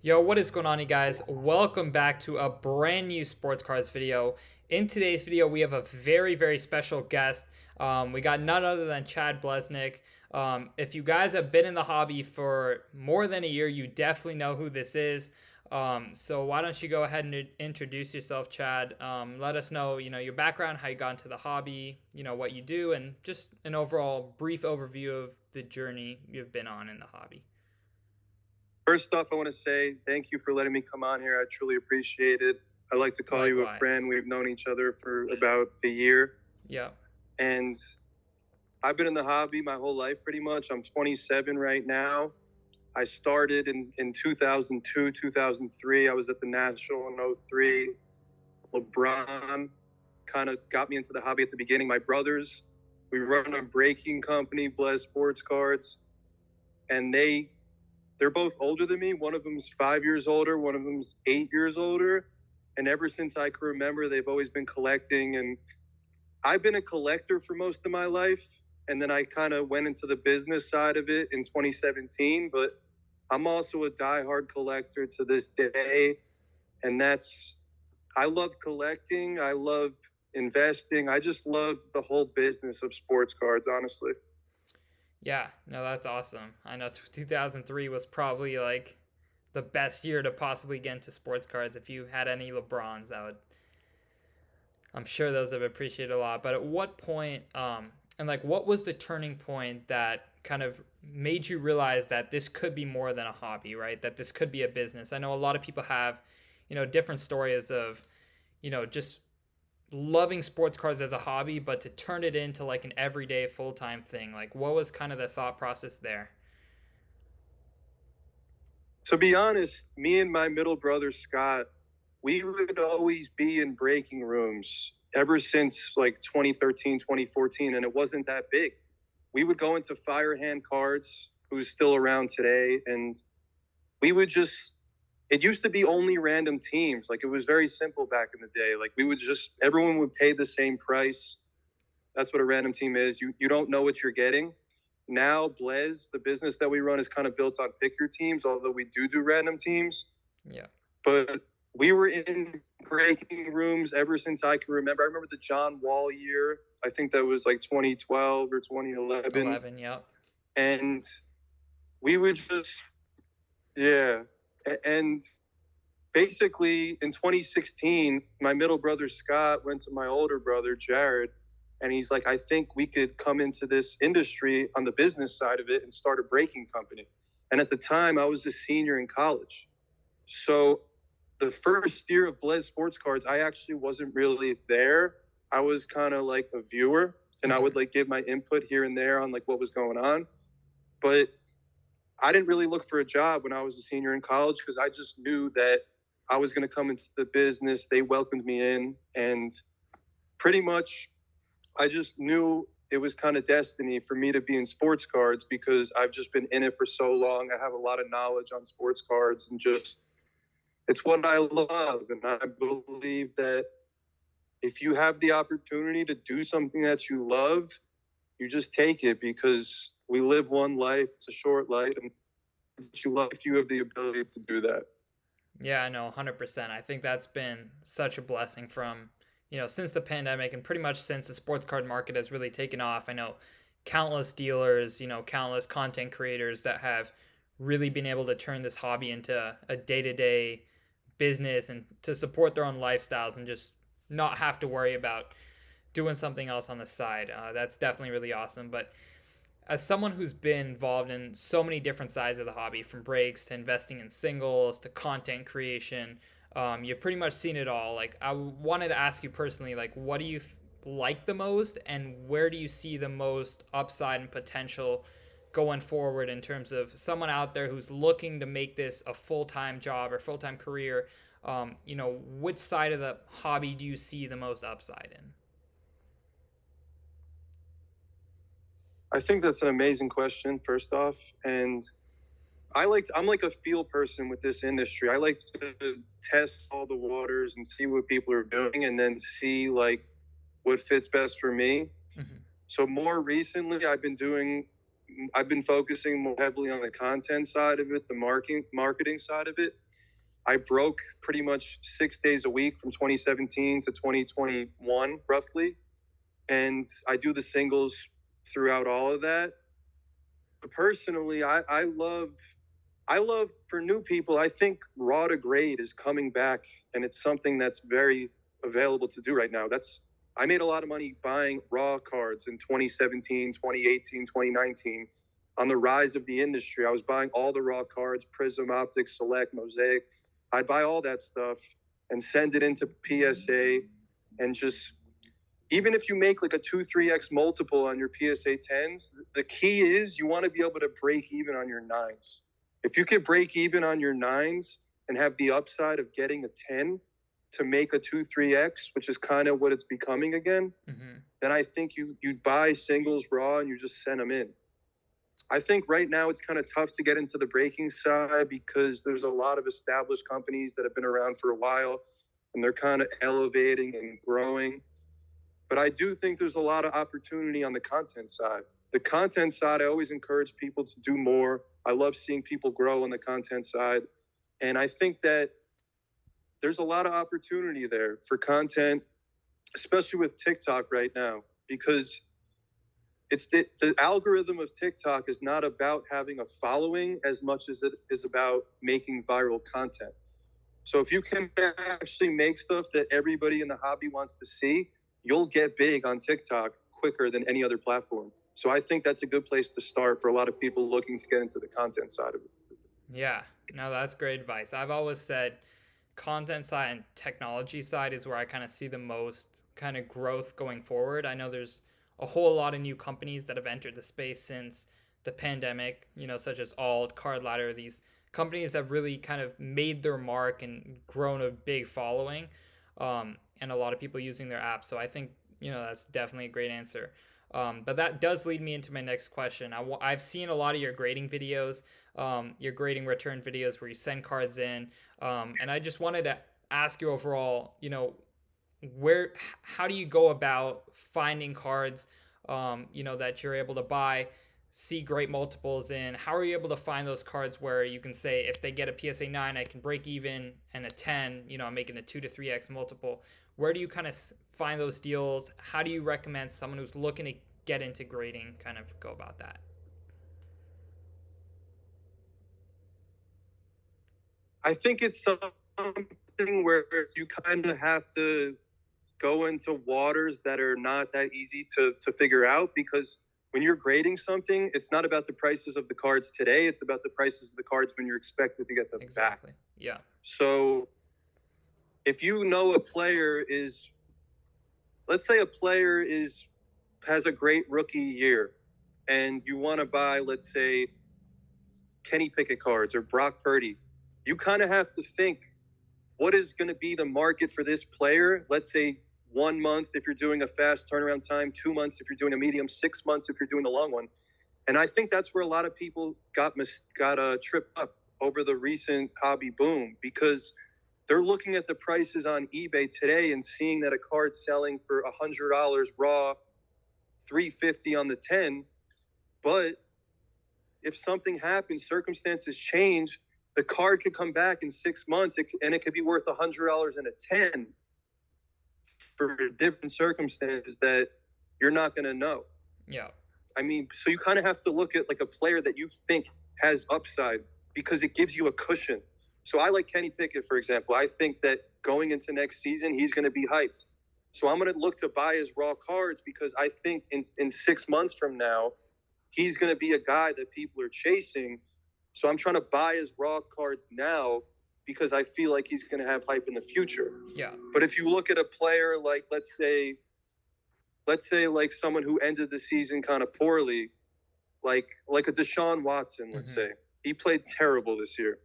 Yo, what is going on, you guys? Welcome back to a brand new sports cards video. In today's video, we have a very special guest. We got none other than Chad Blesnick. If you guys have been in the hobby for more than a year, you definitely know who this is. So why don't you go ahead and introduce yourself, Chad? Let us know, your background, how you got into the hobby, what you do, and just an overall brief overview of the journey you've been on in the hobby. First off, I want to say thank you for letting me come on here. I truly appreciate it. I like to call you a friend. We've known each other for about a year. Yeah. And I've been in the hobby my whole life pretty much. I'm 27 right now. I started in 2002, 2003. I was at the National in 03. LeBron kind of got me into the hobby at the beginning. My brothers, we run a breaking company, CBlez Sports Cards, and they're both older than me. One of them's 5 years older. One of them's 8 years older. And ever since I can remember, they've always been collecting. And I've been a collector for most of my life. And then I kind of went into the business side of it in 2017. But I'm also a diehard collector to this day. And I love collecting. I love investing. I just love the whole business of sports cards, honestly. Yeah, no, that's awesome. I know 2003 was probably like the best year to possibly get into sports cards. If you had any LeBrons, I'm sure those have appreciated a lot. But at what point, and like, what was the turning point that kind of made you realize that this could be more than a hobby, right? That this could be a business. I know a lot of people have, different stories of, just loving sports cards as a hobby, but to turn it into like an everyday full-time thing. Like, what was kind of the thought process there? To be honest, me and my middle brother Scott, we would always be in breaking rooms ever since like 2013, 2014, and it wasn't that big. We would go into Firehand Cards, who's still around today, and we would just, it used to be only random teams. Like, it was very simple back in the day. Like, everyone would pay the same price. That's what a random team is. You don't know what you're getting. Now, CBlez, the business that we run, is kind of built on pick your teams, although we do random teams. Yeah. But we were in breaking rooms ever since I can remember. I remember the John Wall year. I think that was like 2012 or 2011. 11, yep. And we would just, yeah. And basically in 2016, my middle brother Scott went to my older brother Jared, and he's like, I think we could come into this industry on the business side of it and start a breaking company. And at the time, I was a senior in college. So the first year of CBlez Sports Cards, I actually wasn't really there. I was kind of like a viewer, and I would like give my input here and there on like what was going on. But I didn't really look for a job when I was a senior in college because I just knew that I was going to come into the business. They welcomed me in, and pretty much I just knew it was kind of destiny for me to be in sports cards because I've just been in it for so long. I have a lot of knowledge on sports cards, and just it's what I love. And I believe that if you have the opportunity to do something that you love, you just take it, because we live one life. It's a short life, and you love if you have the ability to do that. Yeah, I know, 100%. I think that's been such a blessing from, since the pandemic and pretty much since the sports card market has really taken off. I know countless dealers, countless content creators that have really been able to turn this hobby into a day-to-day business and to support their own lifestyles and just not have to worry about doing something else on the side. That's definitely really awesome. But as someone who's been involved in so many different sides of the hobby, from breaks to investing in singles to content creation, you've pretty much seen it all. Like, I wanted to ask you personally, like, what do you like the most, and where do you see the most upside and potential going forward in terms of someone out there who's looking to make this a full-time job or full-time career? Which side of the hobby do you see the most upside in? I think that's an amazing question, first off. And I'm like a feel person with this industry. I like to test all the waters and see what people are doing, and then see like what fits best for me. Mm-hmm. So more recently, I've been focusing more heavily on the content side of it, the marketing side of it. I broke pretty much 6 days a week from 2017 to 2021, roughly. And I do the singles throughout all of that. But personally, I love for new people. I think raw to grade is coming back, and it's something that's very available to do right now. I made a lot of money buying raw cards in 2017, 2018, 2019 on the rise of the industry. I was buying all the raw cards, Prism, Optic, Select, Mosaic. I'd buy all that stuff and send it into PSA and just even if you make like a 2-3x multiple on your PSA 10s, the key is you want to be able to break even on your nines. If you can break even on your nines and have the upside of getting a 10 to make a 2-3x, which is kind of what it's becoming again, then I think you buy singles raw and you just send them in. I think right now it's kind of tough to get into the breaking side because there's a lot of established companies that have been around for a while and they're kind of elevating and growing. But I do think there's a lot of opportunity on the content side. The content side, I always encourage people to do more. I love seeing people grow on the content side. And I think that there's a lot of opportunity there for content, especially with TikTok right now, because it's the algorithm of TikTok is not about having a following as much as it is about making viral content. So if you can actually make stuff that everybody in the hobby wants to see, you'll get big on TikTok quicker than any other platform. So I think that's a good place to start for a lot of people looking to get into the content side of it. Yeah, no, that's great advice. I've always said content side and technology side is where I kind of see the most kind of growth going forward. I know there's a whole lot of new companies that have entered the space since the pandemic, such as Alt, Card Ladder. These companies have really kind of made their mark and grown a big following, and a lot of people using their apps. So I think, that's definitely a great answer. But that does lead me into my next question. I've seen a lot of your grading videos, your grading return videos where you send cards in. And I just wanted to ask you overall, how do you go about finding cards, that you're able to buy, see great multiples in? How are you able to find those cards where you can say, if they get a PSA 9, I can break even, and a 10, I'm making a 2 to 3x multiple? Where do you kind of find those deals? How do you recommend someone who's looking to get into grading kind of go about that? I think it's something where you kind of have to go into waters that are not that easy to figure out, because when you're grading something, it's not about the prices of the cards today. It's about the prices of the cards when you're expected to get them Exactly. back. Yeah. So if you know a player is, let's say a player has a great rookie year and you want to buy, let's say, Kenny Pickett cards or Brock Purdy, you kind of have to think, what is going to be the market for this player? Let's say 1 month if you're doing a fast turnaround time, 2 months if you're doing a medium, 6 months if you're doing a long one. And I think that's where a lot of people got tripped up over the recent hobby boom, because they're looking at the prices on eBay today and seeing that a card's selling for $100 raw, $350 on the 10. But if something happens, circumstances change, the card could come back in 6 months and it could be worth $100 in a 10 for different circumstances that you're not going to know. Yeah. I mean, so you kind of have to look at like a player that you think has upside, because it gives you a cushion. So I like Kenny Pickett, for example. I think that going into next season, he's going to be hyped. So I'm going to look to buy his raw cards because I think in 6 months from now, he's going to be a guy that people are chasing. So I'm trying to buy his raw cards now because I feel like he's going to have hype in the future. Yeah. But if you look at a player like, let's say like someone who ended the season kind of poorly, like a Deshaun Watson, let's say. He played terrible this year.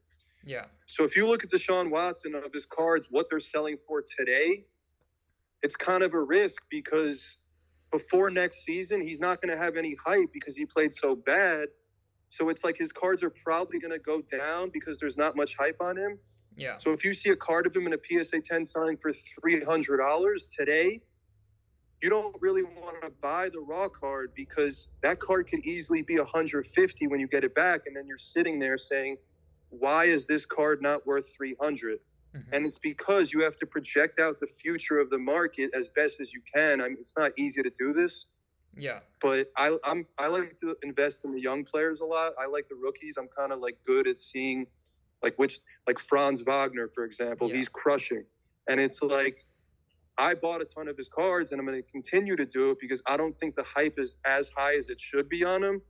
Yeah. So if you look at Deshaun Watson of his cards, what they're selling for today, it's kind of a risk, because before next season, he's not going to have any hype because he played so bad. So it's like his cards are probably going to go down because there's not much hype on him. Yeah. So if you see a card of him in a PSA 10 selling for $300 today, you don't really want to buy the raw card, because that card could easily be $150 when you get it back. And then you're sitting there saying, why is this card not worth 300? Hmm. And it's because you have to project out the future of the market as best as you can. I mean, it's not easy to do this, Yeah. but I like to invest in the young players a lot. I like the rookies. I'm kind of like good at seeing like Franz Wagner, for example. Yeah. He's crushing, and it's like I bought a ton of his cards, and I'm going to continue to do it because I don't think the hype is as high as it should be on him.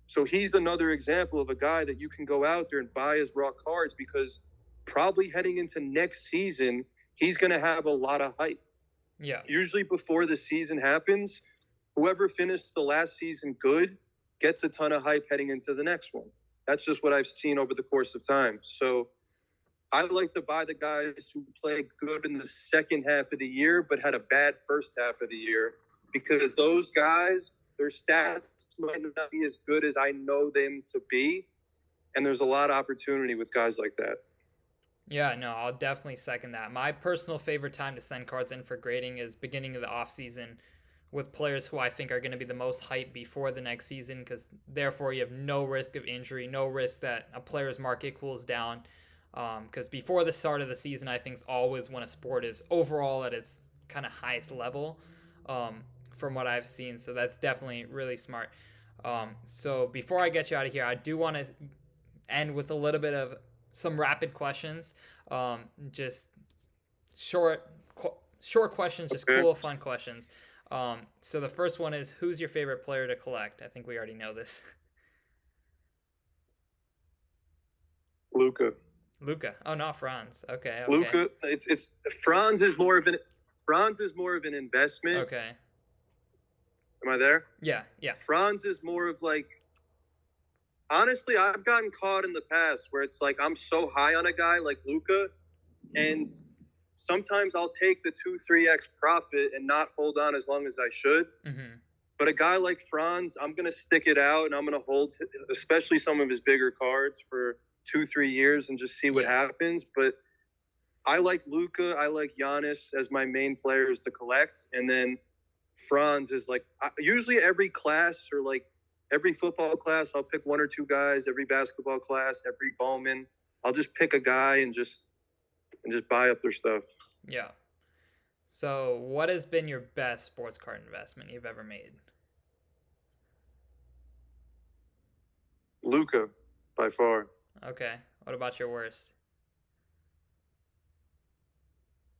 So he's another example of a guy that you can go out there and buy his raw cards because probably heading into next season, he's going to have a lot of hype. Yeah. Usually before the season happens, whoever finished the last season good gets a ton of hype heading into the next one. That's just what I've seen over the course of time. So I like to buy the guys who play good in the second half of the year, but had a bad first half of the year, because those guys, their stats might not be as good as I know them to be. And there's a lot of opportunity with guys like that. Yeah, no, I'll definitely second that. My personal favorite time to send cards in for grading is beginning of the off season with players who I think are going to be the most hyped before the next season, because therefore you have no risk of injury, no risk that a player's market cools down. Because before the start of the season, I think is always when a sport is overall at its kind of highest level, from what I've seen. So that's definitely really smart. So before I get you out of here, I do want to end with a little bit of some rapid questions. Just short, short questions, just Okay. cool, fun questions. So the first one is, who's your favorite player to collect? I think we already know this. Luca. Luca. Oh, not Franz. Okay. Okay. Luca. It's Franz is more of an investment. Okay. Am I there? Yeah. Yeah. Franz is more of like, honestly, I've gotten caught in the past where it's like I'm so high on a guy like Luca, and sometimes I'll take the 2-3x profit and not hold on as long as I should. Mm-hmm. But a guy like Franz, I'm going to stick it out and I'm going to hold, especially some of his bigger cards, for 2-3 years and just see what happens. But I like Luca, I like Giannis as my main players to collect, and then Franz is like usually every class, or like every football class, I'll pick one or two guys. Every basketball class, every Bowman, I'll just pick a guy and just buy up their stuff. Yeah. So, what has been your best sports card investment you've ever made? Luca, by far. Okay. What about your worst?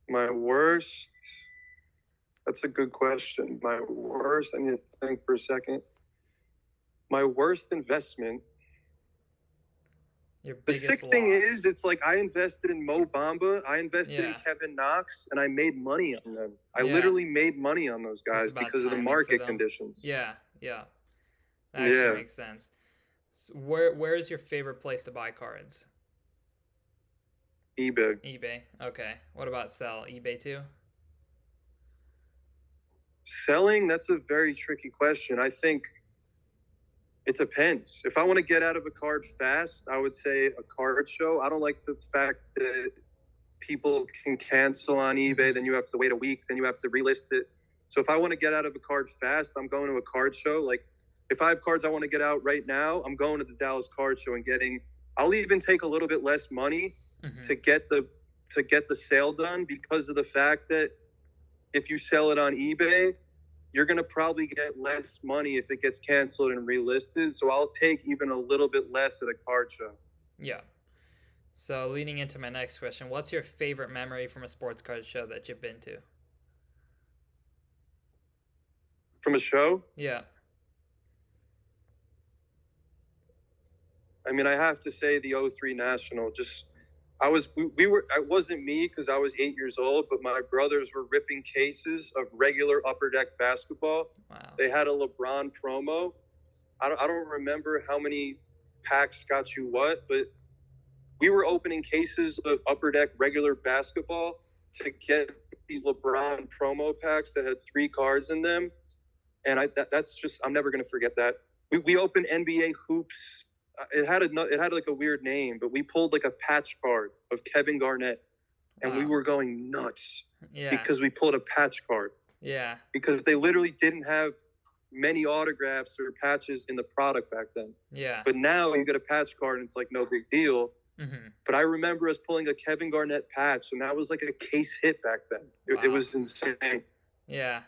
My worst. That's a good question. My worst. I need to think for a second. My worst investment. Your The biggest sick loss. thing is, it's like I invested in Mo Bamba, I invested in Yeah. Kevin Knox, and I made money on them. I Yeah. literally made money on those It's guys about because of the timing for market them. conditions. Yeah. Yeah. That actually Yeah. makes sense. So where is your favorite place to buy cards? eBay. eBay. Okay. What about sell? eBay too? Selling, that's a very tricky question. I think it depends. If I want to get out of a card fast, I would say a card show. I don't like the fact that people can cancel on eBay, then you have to wait a week, then you have to relist it. So if I want to get out of a card fast, I'm going to a card show. Like if I have cards I want to get out right now, I'm going to the Dallas Card Show and getting. I'll even take a little bit less money to get the sale done, because of the fact that if you sell it on eBay, you're going to probably get less money if it gets canceled and relisted. So I'll take even a little bit less at a card show. Yeah. So leading into my next question, what's your favorite memory from a sports card show that you've been to? From a show? Yeah. I mean, I have to say the 03 National. Just it wasn't me because I was 8 years old, but my brothers were ripping cases of regular Upper Deck basketball. Wow. They had a LeBron promo. I don't remember how many packs got you what, but we were opening cases of Upper Deck regular basketball to get these LeBron promo packs that had 3 cards in them. And that's just, I'm never going to forget that. We opened NBA hoops. It had like a weird name, but we pulled like a patch card of Kevin Garnett, and we were going nuts. Yeah. Because we pulled a patch card. Yeah. Because they literally didn't have many autographs or patches in the product back then. Yeah. But now you get a patch card and it's like no big deal. Hmm. But I remember us pulling a Kevin Garnett patch, and that was like a case hit back then. It Wow. was insane. Yeah.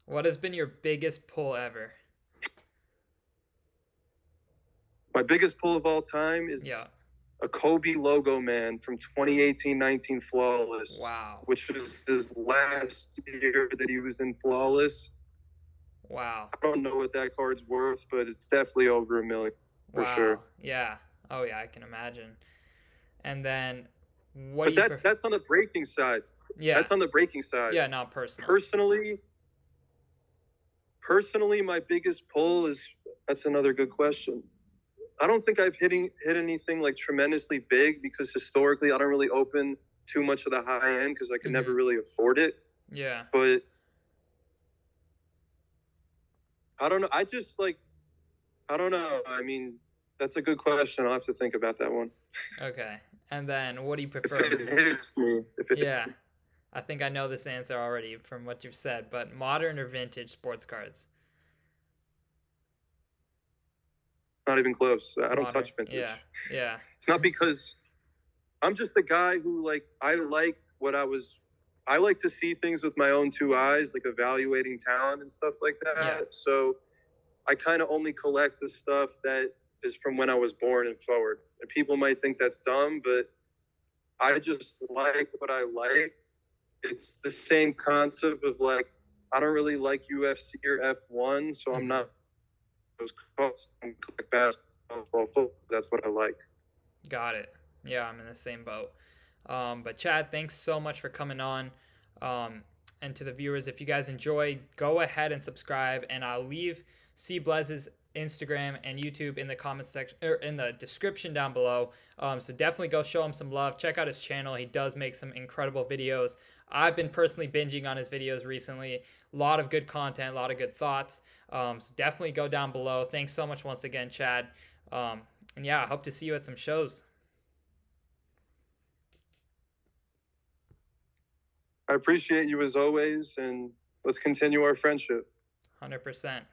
What has been your biggest pull ever? My biggest pull of all time is Yeah. a Kobe logo man from 2018-19 Flawless, Wow. which was his last year that he was in Flawless. Wow. I don't know what that card's worth, but it's definitely over $1 million for sure. Wow. Yeah. Oh yeah, I can imagine. And then what do But you that's prefer? that's on the breaking side. Yeah. That's on the breaking side. Yeah, not personal. Personally, my biggest pull is that's another good question. I don't think I've hit anything like tremendously big because historically I don't really open too much of the high end because I could never Mhm. really afford it. Yeah. But I don't know. I don't know. I mean, that's a good question. I'll have to think about that one. Okay. And then what do you If prefer? it hits me, if it Yeah. I think I know this answer already from what you've said, but modern or vintage sports cards? not even close. I don't Modern. touch Yeah. vintage. Yeah. It's not because I'm just a guy who I like what I like to see things with my own two eyes, like evaluating talent and stuff like Yeah. that. So I kind of only collect the stuff that is from when I was born and forward. And people might think that's dumb, but I just like what I like. It's the same concept of I don't really like UFC or F1, so I'm Mhm. not those calls. I'm like basketball, football. That's what I like. Got it. Yeah, I'm in the same boat. But Chad, thanks so much for coming on. And to the viewers, if you guys enjoy, go ahead and subscribe. And I'll leave CBlez's Instagram and YouTube in the comment section or in the description down below. So definitely go show him some love. Check out his channel. He does make some incredible videos. I've been personally binging on his videos recently. A lot of good content, a lot of good thoughts. So definitely go down below. Thanks so much once again, Chad. And yeah, I hope to see you at some shows. I appreciate you as always, and let's continue our friendship. 100%.